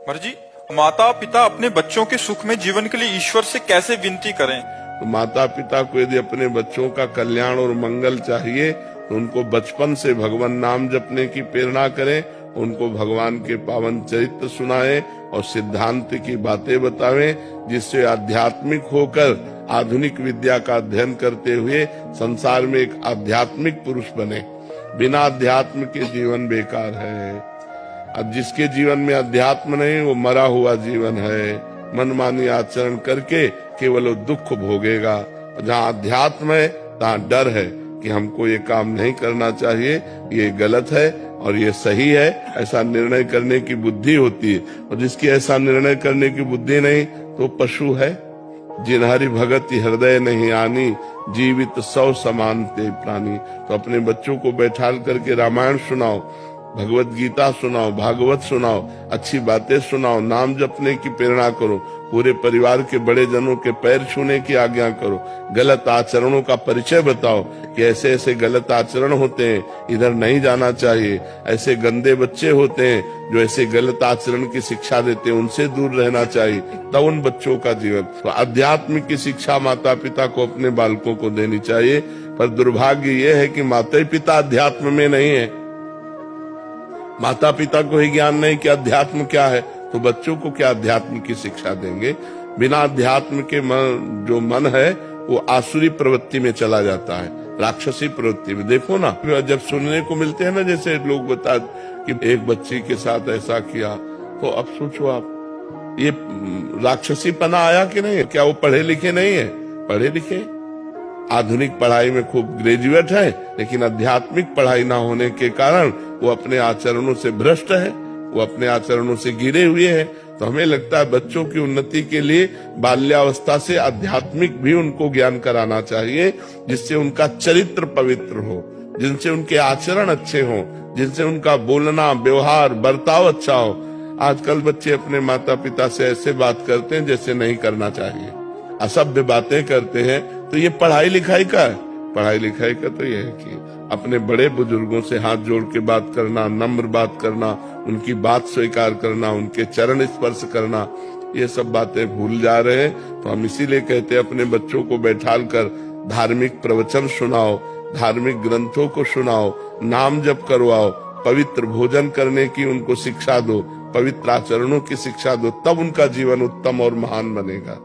मर्जी। माता पिता अपने बच्चों के सुख में जीवन के लिए ईश्वर से कैसे विनती करें? तो माता पिता को यदि अपने बच्चों का कल्याण और मंगल चाहिए तो उनको बचपन से भगवान नाम जपने की प्रेरणा करें, उनको भगवान के पावन चरित्र सुनाएं और सिद्धांत की बातें बतावें, जिससे आध्यात्मिक होकर आधुनिक विद्या का अध्ययन करते हुए संसार में एक आध्यात्मिक पुरुष बने। बिना अध्यात्म के जीवन बेकार है। अब जिसके जीवन में अध्यात्म नहीं वो मरा हुआ जीवन है। मनमानी आचरण करके केवल वो दुख भोगेगा। जहाँ अध्यात्म है तहाँ डर है कि हमको ये काम नहीं करना चाहिए, ये गलत है और ये सही है, ऐसा निर्णय करने की बुद्धि होती है। और जिसकी ऐसा निर्णय करने की बुद्धि नहीं तो पशु है। जिन हरि भगति हृदय नहीं आनी, जीवित सौ समान ते प्राणी। तो अपने बच्चों को बैठाल करके रामायण सुनाओ, भगवत गीता सुनाओ, भागवत सुनाओ, अच्छी बातें सुनाओ, नाम जपने की प्रेरणा करो, पूरे परिवार के बड़े जनों के पैर छूने की आज्ञा करो, गलत आचरणों का परिचय बताओ कि ऐसे ऐसे गलत आचरण होते हैं, इधर नहीं जाना चाहिए, ऐसे गंदे बच्चे होते हैं जो ऐसे गलत आचरण की शिक्षा देते हैं, उनसे दूर रहना चाहिए। तब उन बच्चों का जीवन। तो अध्यात्म की शिक्षा माता पिता को अपने बालकों को देनी चाहिए। पर दुर्भाग्य ये है कि माता पिता अध्यात्म में नहीं है। माता पिता को ही ज्ञान नहीं कि अध्यात्म क्या है, तो बच्चों को क्या अध्यात्म की शिक्षा देंगे? बिना अध्यात्म के जो मन है वो आसुरी प्रवृत्ति में चला जाता है, राक्षसी प्रवृत्ति में। देखो ना, जब सुनने को मिलते हैं ना, जैसे लोग बता कि एक बच्ची के साथ ऐसा किया, तो अब सोचो आप, ये राक्षसी पना आया कि नहीं? क्या वो पढ़े लिखे नहीं है? पढ़े लिखे, आधुनिक पढ़ाई में खूब ग्रेजुएट है, लेकिन आध्यात्मिक पढ़ाई ना होने के कारण वो अपने आचरणों से भ्रष्ट है, वो अपने आचरणों से गिरे हुए हैं। तो हमें लगता है बच्चों की उन्नति के लिए बाल्यावस्था से आध्यात्मिक भी उनको ज्ञान कराना चाहिए, जिससे उनका चरित्र पवित्र हो, जिनसे उनके आचरण अच्छे हों, जिनसे उनका बोलना व्यवहार बर्ताव अच्छा हो। आजकल बच्चे अपने माता पिता से ऐसे बात करते हैं जैसे नहीं करना चाहिए, असभ्य बातें करते हैं। तो ये पढ़ाई लिखाई का है? पढ़ाई लिखाई का तो ये है कि अपने बड़े बुजुर्गों से हाथ जोड़ के बात करना, नम्र बात करना, उनकी बात स्वीकार करना, उनके चरण स्पर्श करना, ये सब बातें भूल जा रहे हैं। तो हम इसीलिए कहते हैं अपने बच्चों को बैठाल कर धार्मिक प्रवचन सुनाओ, धार्मिक ग्रंथों को सुनाओ, नाम जप करवाओ, पवित्र भोजन करने की उनको शिक्षा दो, पवित्र आचरणों की शिक्षा दो, तब उनका जीवन उत्तम और महान बनेगा।